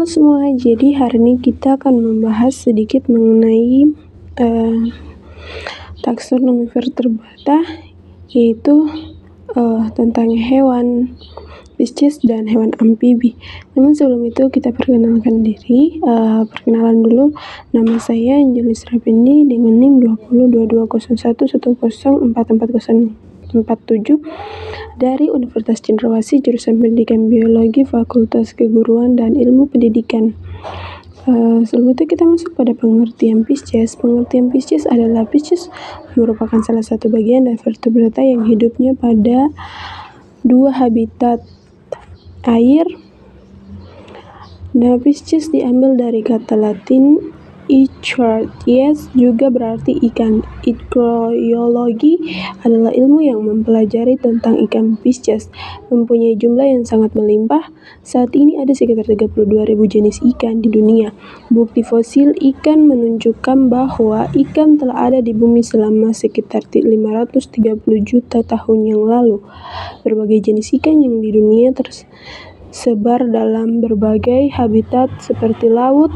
Halo semua, jadi hari ini kita akan membahas sedikit mengenai taksonomi vertebrata, yaitu tentang hewan spesies dan hewan amfibi. Namun sebelum itu kita perkenalkan diri. Perkenalan dulu, nama saya Angelis Rapendi dengan NIM 20220110440447 dari Universitas Cendrawasih, jurusan Pendidikan Biologi, Fakultas Keguruan dan Ilmu Pendidikan. Sebelum itu kita masuk pada pengertian Pisces. Pengertian Pisces adalah Pisces merupakan salah satu bagian dari vertebrata yang hidupnya pada dua habitat, air. Nah, Pisces diambil dari kata Latin ichthyes, juga berarti ikan. Ichthyologi adalah ilmu yang mempelajari tentang ikan Pisces, mempunyai jumlah yang sangat melimpah. Saat ini ada sekitar 32.000 jenis ikan di dunia. Bukti fosil ikan menunjukkan bahwa ikan telah ada di bumi selama sekitar 530 juta tahun yang lalu. Berbagai jenis ikan yang di dunia tersebar dalam berbagai habitat seperti laut,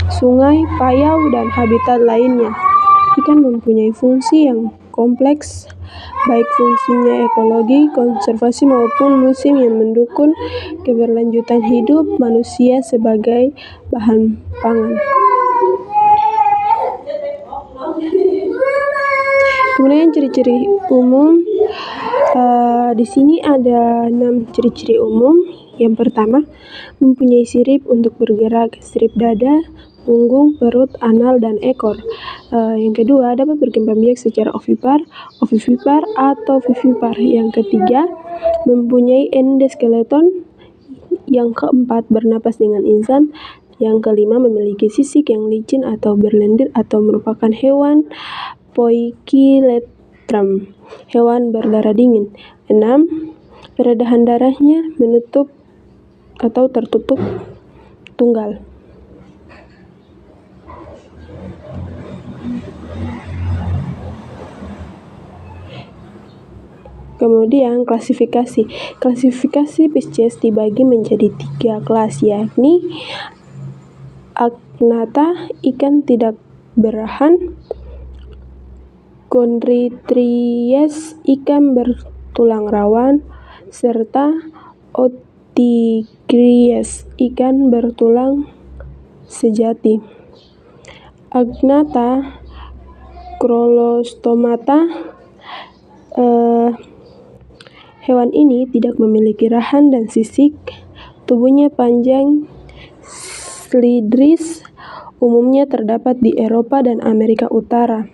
sungai, payau, dan habitat lainnya. Ikan mempunyai fungsi yang kompleks, baik fungsinya ekologi, konservasi maupun musim yang mendukung keberlanjutan hidup manusia sebagai bahan pangan. Kemudian ciri-ciri umum, di sini ada 6 ciri-ciri umum. Yang pertama, mempunyai sirip untuk bergerak, sirip dada, punggung, perut, anal, dan ekor. Yang kedua, dapat berkembang biak secara ovipar, atau vivipar. Yang ketiga, mempunyai endoskeleton. Yang keempat, bernapas dengan insan. Yang kelima, memiliki sisik yang licin atau berlendir atau merupakan hewan poikilotrem, hewan berdarah dingin. 6. Peredaran darahnya menutup atau tertutup tunggal. Kemudian klasifikasi. Klasifikasi Pisces dibagi menjadi 3 kelas, yakni Agnatha, ikan tidak berahan; Chondrichthyes, ikan bertulang rawan; serta Otyches, ikan bertulang sejati. Agnatha Chrolostomata, hewan ini tidak memiliki rahan dan sisik, tubuhnya panjang, silindris, umumnya terdapat di Eropa dan Amerika Utara.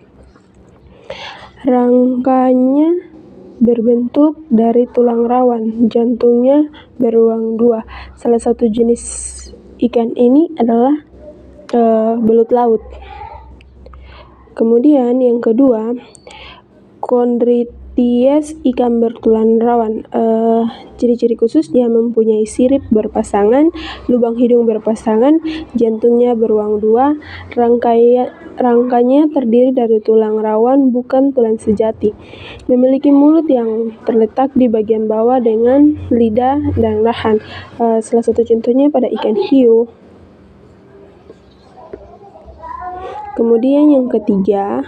Rangkanya berbentuk dari tulang rawan, jantungnya beruang 2. Salah satu jenis ikan ini adalah belut laut. Kemudian yang kedua, Chondrichthyes, ikan bertulang rawan. Ciri-ciri khususnya mempunyai sirip berpasangan, lubang hidung berpasangan, jantungnya beruang 2, rangkanya terdiri dari tulang rawan bukan tulang sejati, memiliki mulut yang terletak di bagian bawah dengan lidah dan rahan. Salah satu contohnya pada ikan hiu. Kemudian yang ketiga,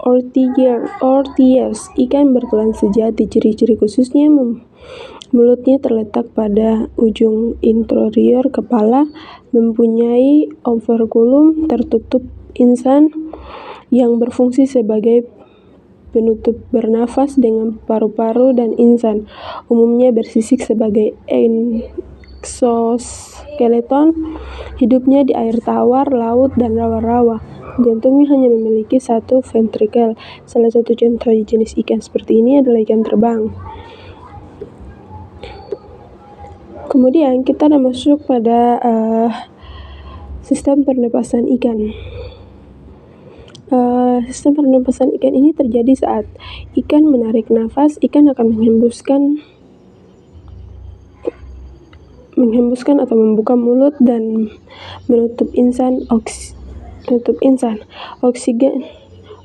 Otyches, ikan bertulang sejati. Ciri-ciri khususnya mulutnya terletak pada ujung interior kepala, mempunyai operculum tertutup insan yang berfungsi sebagai penutup bernafas dengan paru-paru dan insan, umumnya bersisik sebagai exoskeleton. Hidupnya di air tawar, laut, dan rawa-rawa. Jantungnya hanya memiliki 1 ventrikel. Salah satu contoh jenis ikan seperti ini adalah ikan terbang. Kemudian kita akan masuk pada sistem pernapasan ikan. Sistem pernapasan ikan ini terjadi saat ikan menarik nafas. Ikan akan menghembuskan atau membuka mulut dan menutup insan.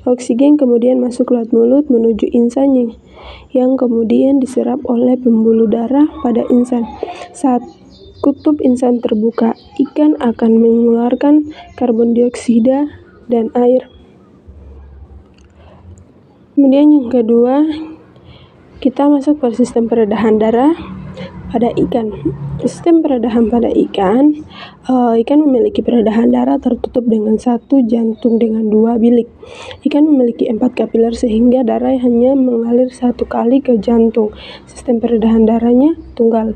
Oksigen kemudian masuk lewat mulut menuju insan yang kemudian diserap oleh pembuluh darah pada insan. Saat kutub insan terbuka, ikan akan mengeluarkan karbon dioksida dan air. Kemudian yang kedua, kita masuk pada sistem peredaran darah pada ikan. Sistem peredaran pada ikan, ikan memiliki peredaran darah tertutup dengan satu jantung dengan 2 bilik. Ikan memiliki 4 kapiler sehingga darah hanya mengalir 1 kali ke jantung. Sistem peredaran darahnya tunggal.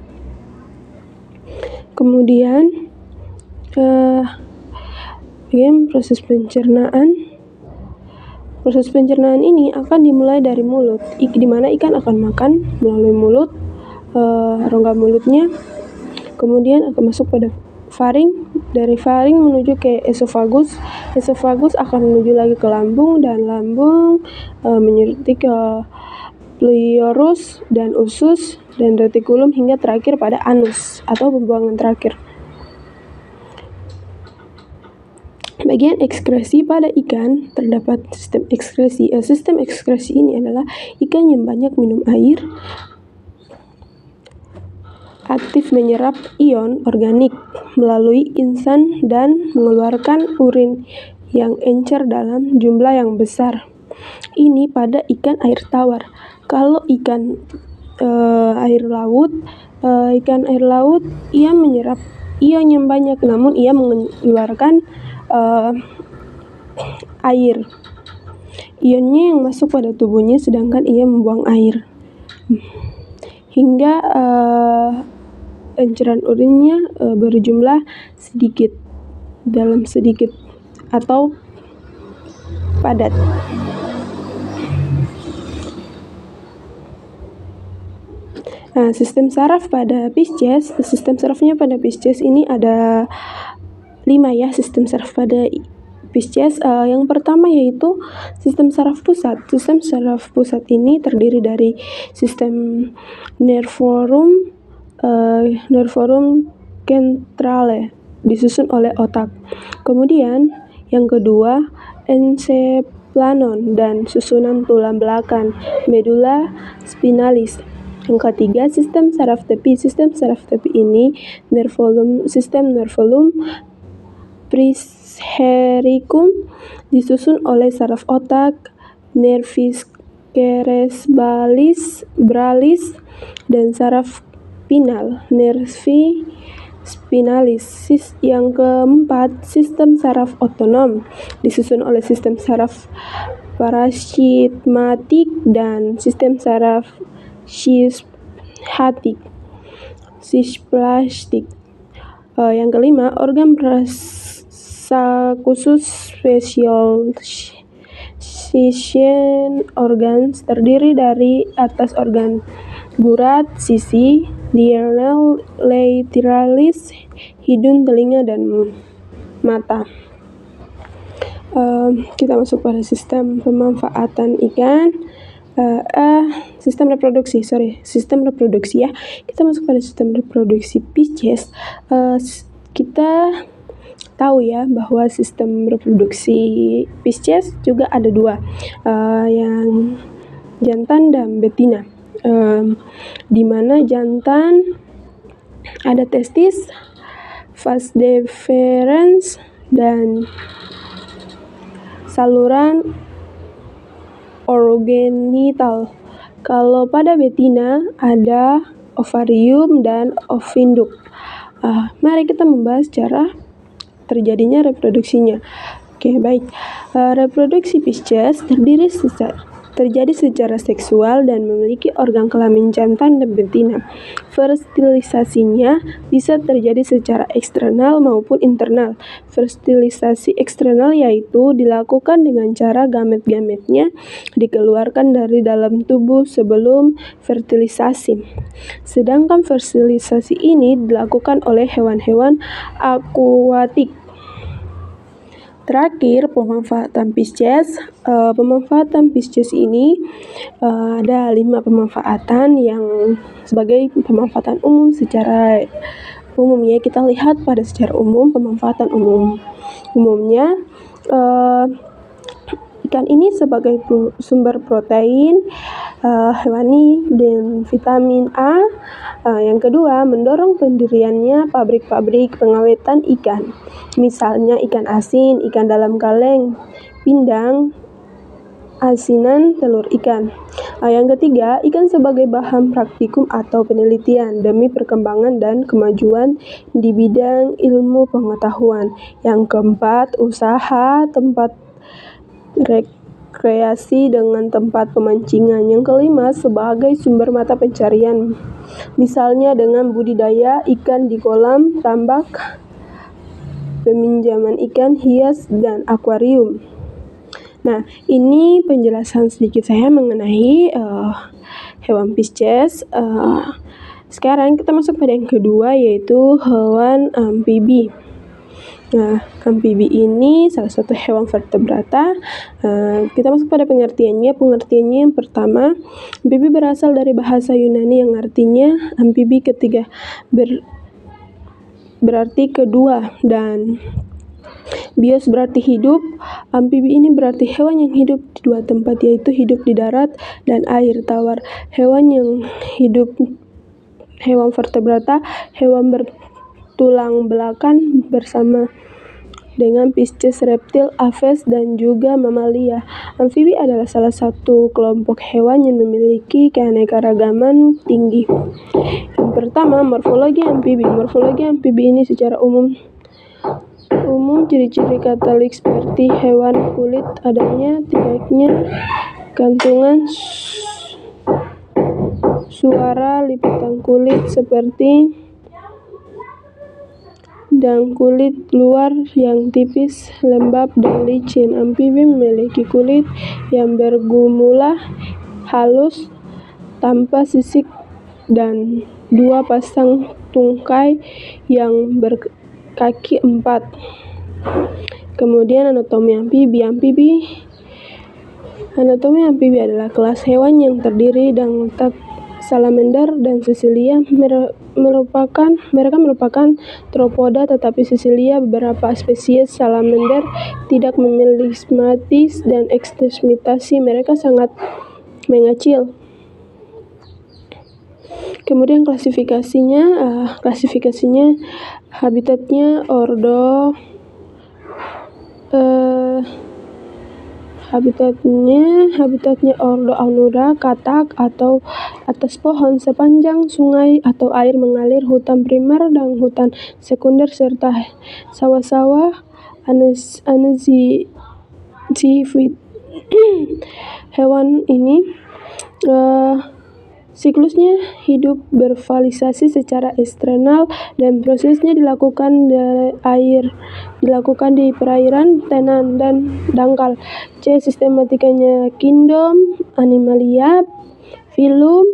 Kemudian proses pencernaan. Proses pencernaan ini akan dimulai dari mulut, di mana ikan akan makan melalui mulut, rongga mulutnya, kemudian akan masuk pada faring, dari faring menuju ke esofagus, esofagus akan menuju lagi ke lambung, dan lambung menyertai ke pleurus dan usus dan retikulum hingga terakhir pada anus atau pembuangan terakhir. Bagian ekskresi pada ikan terdapat sistem ekskresi. Sistem ekskresi ini adalah ikan yang banyak minum air, aktif menyerap ion organik melalui insan dan mengeluarkan urin yang encer dalam jumlah yang besar. Ini pada ikan air tawar. Kalau ikan air laut, ia menyerap ion yang banyak, namun ia mengeluarkan air. Ionnya yang masuk pada tubuhnya, sedangkan ia membuang air. Hingga enceran urinnya berjumlah sedikit atau padat. Sistem saraf pada Pisces. Sistem sarafnya pada Pisces ini ada 5 ya, sistem saraf pada Pisces. Yang pertama yaitu sistem saraf pusat. Sistem saraf pusat ini terdiri dari sistem nervorum centrale, disusun oleh otak. Kemudian yang kedua enceplanon dan susunan tulang belakang, medulla spinalis. Yang ketiga sistem saraf tepi. Sistem saraf tepi ini sistem nervulum prishericum, disusun oleh saraf otak, nervis cerebralis, dan saraf pinal, nervi spinalis. Yang keempat, sistem saraf otonom, disusun oleh sistem saraf parasimpatik dan sistem saraf sisplastik. Yang kelima, organ khusus speciation organs, terdiri dari atas organ gurat, sisi, diurnal, lateralis, hidung, telinga, dan mata. Kita masuk pada sistem pemanfaatan ikan. Sistem reproduksi ya. Kita masuk pada sistem reproduksi Pisces. Kita tahu ya bahwa sistem reproduksi Pisces juga ada 2, yang jantan dan betina. Di mana jantan ada testis, vas deferens, dan saluran orogenital. Kalau pada betina ada ovarium dan ovinduk. Mari kita membahas cara terjadinya reproduksinya. Oke, baik. Reproduksi Pisces terjadi secara seksual dan memiliki organ kelamin jantan dan betina. Fertilisasinya bisa terjadi secara eksternal maupun internal. Fertilisasi eksternal yaitu dilakukan dengan cara gamet-gametnya dikeluarkan dari dalam tubuh sebelum fertilisasi. Sedangkan fertilisasi ini dilakukan oleh hewan-hewan akuatik. Terakhir, pemanfaatan Pisces. Pemanfaatan Pisces ini ada 5 pemanfaatan yang sebagai pemanfaatan umum secara umum ya. Kita lihat pada secara umum pemanfaatan umumnya. Ikan ini sebagai sumber protein, hewani dan vitamin A. Yang kedua, mendorong pendiriannya pabrik-pabrik pengawetan ikan, misalnya ikan asin, ikan dalam kaleng, pindang, asinan, telur ikan. Yang ketiga, ikan sebagai bahan praktikum atau penelitian demi perkembangan dan kemajuan di bidang ilmu pengetahuan. Yang keempat, usaha tempat rekreasi dengan tempat pemancingan. Yang kelima, sebagai sumber mata pencarian, misalnya dengan budidaya ikan di kolam tambak, peminjaman ikan hias, dan akuarium. Nah, ini penjelasan sedikit saya mengenai hewan Pisces. Sekarang kita masuk pada yang kedua, yaitu hewan amfibi. Nah, amfibi ini salah satu hewan vertebrata. Kita masuk pada pengertiannya. Pengertiannya yang pertama, amfibi berasal dari bahasa Yunani yang artinya amfibi ketiga, berarti kedua, dan bios berarti hidup. Amfibi ini berarti hewan yang hidup di dua tempat, yaitu hidup di darat dan air tawar. Hewan vertebrata, hewan bertulang belakang bersama dengan Pisces, reptil, aves, dan juga mamalia. Amfibi adalah salah satu kelompok hewan yang memiliki keanekaragaman tinggi. Yang pertama, morfologi amfibi. Morfologi amfibi ini secara umum ciri-ciri katalik seperti hewan kulit, adanya tidaknya gantungan suara, lipatan kulit seperti dan kulit luar yang tipis, lembab, dan licin. Amfibi memiliki kulit yang bergumula, halus, tanpa sisik, dan dua pasang tungkai yang berkaki 4. Kemudian anatomi amfibi. Anatomi amfibi adalah kelas hewan yang terdiri dan letak salamander dan sisilia. Mereka merupakan teropoda, tetapi sisilia beberapa spesies salamander tidak memiliki stigmatis dan ekstremitasi. Mereka sangat mengecil. Kemudian klasifikasinya habitatnya ordo Anura, katak atau atas pohon, sepanjang sungai atau air mengalir, hutan primer dan hutan sekunder, serta sawah-sawah anazifid. Hewan ini siklusnya hidup bervalisasi secara eksternal dan prosesnya dilakukan di perairan, tenan, dan dangkal. C. Sistematikanya kingdom Animalia, filum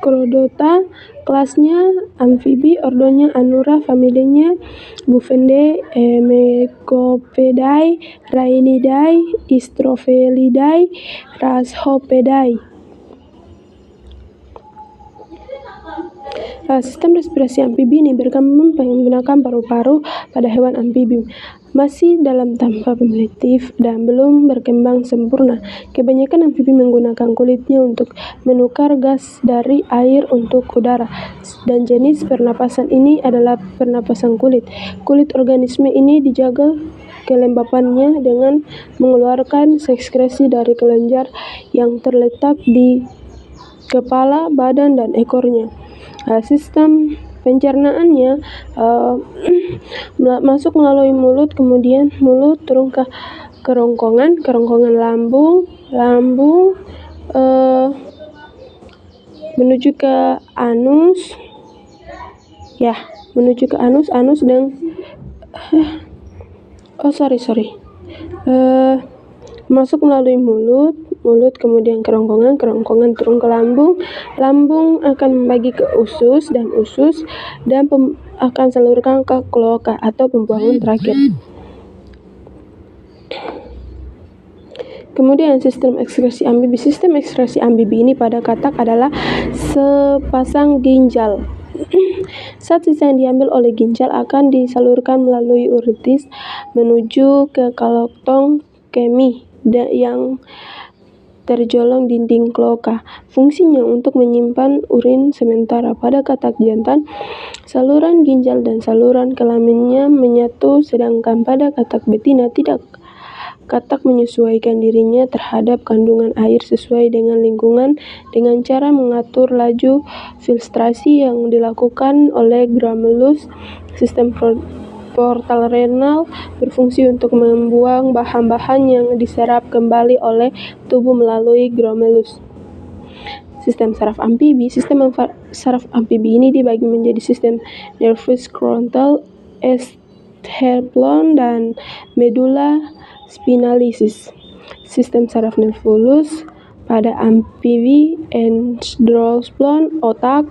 Chordata, kelasnya amfibi, ordonya Anura, familinya Bufonidae, Mecopidae, Rhainidae, Istrophelidae, Rhashopidae. Sistem respirasi amfibi ini berkembang menggunakan paru-paru pada hewan amfibi. Masih dalam tahap primitif dan belum berkembang sempurna. Kebanyakan amfibi menggunakan kulitnya untuk menukar gas dari air untuk udara, dan jenis pernapasan ini adalah pernapasan kulit. Kulit organisme ini dijaga kelembapannya dengan mengeluarkan sekresi dari kelenjar yang terletak di kepala, badan, dan ekornya. Sistem pencernaannya masuk melalui mulut, kemudian mulut turun ke kerongkongan lambung, menuju ke anus, dan masuk melalui mulut, kemudian kerongkongan turun ke lambung akan membagi ke usus dan akan salurkan ke kloaka atau pembuangan terakhir. Kemudian sistem ekskresi amfibi. Sistem ekskresi amfibi ini pada katak adalah sepasang ginjal. Zat sisa yang diambil oleh ginjal akan disalurkan melalui uretis menuju ke koloktong kemih yang terjolong dinding kloaka. Fungsinya untuk menyimpan urin, sementara pada katak jantan, saluran ginjal dan saluran kelaminnya menyatu, sedangkan pada katak betina tidak. Katak menyesuaikan dirinya terhadap kandungan air sesuai dengan lingkungan dengan cara mengatur laju filtrasi yang dilakukan oleh granulus. Sistem portal renal berfungsi untuk membuang bahan-bahan yang diserap kembali oleh tubuh melalui granulus. Sistem saraf amfibi. Sistem saraf amfibi ini dibagi menjadi sistem nervus frontal, sternum, dan medulla spinalis. Sistem saraf nervus pada amfibi, endosperm otak,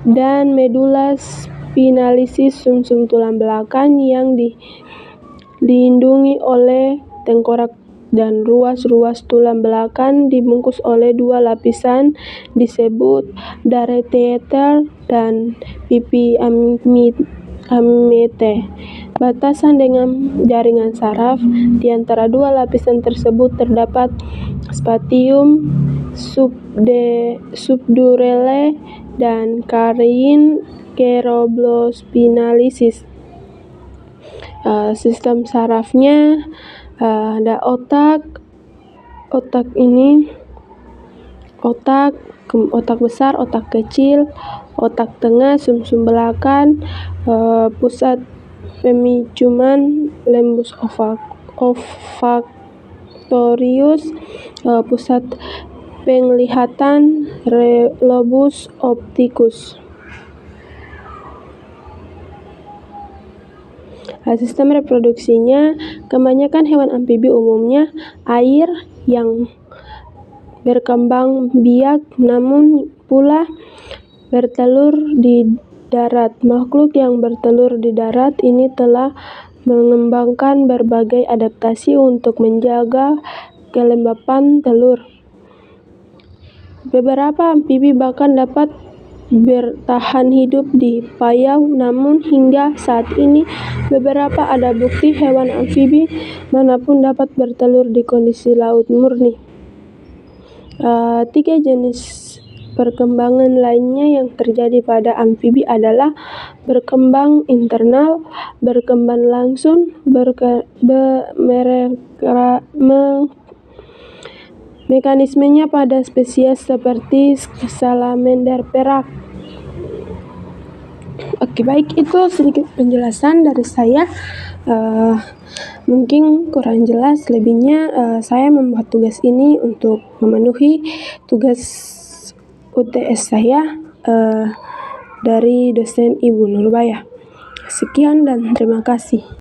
dan medulla spinalis sumsum tulang belakang yang dilindungi oleh tengkorak, dan ruas-ruas tulang belakang dibungkus oleh dua lapisan disebut dareteter dan pipi amite. Batasan dengan jaringan saraf. Di antara dua lapisan tersebut terdapat spatium subdurale dan carien cerebrospinalis. Sistem sarafnya ada otak besar, otak kecil, otak tengah, sumsum belakang, pusat pemicuman lembus olfaktorius, pusat penglihatan lobus opticus. Sistem reproduksinya, kebanyakan hewan amfibi umumnya air yang berkembang biak, namun pula bertelur di darat. Makhluk yang bertelur di darat ini telah mengembangkan berbagai adaptasi untuk menjaga kelembapan telur. Beberapa amfibi bahkan dapat bertahan hidup di payau, namun hingga saat ini beberapa ada bukti hewan amfibi manapun dapat bertelur di kondisi laut murni. 3 jenis perkembangan lainnya yang terjadi pada amfibi adalah berkembang internal, berkembang langsung, mekanismenya pada spesies seperti salamander perak. Oke, baik, itu sedikit penjelasan dari saya. Mungkin kurang jelas, lebihnya saya membuat tugas ini untuk memenuhi tugas UTS saya dari dosen Ibu Nurbaya. Sekian dan terima kasih.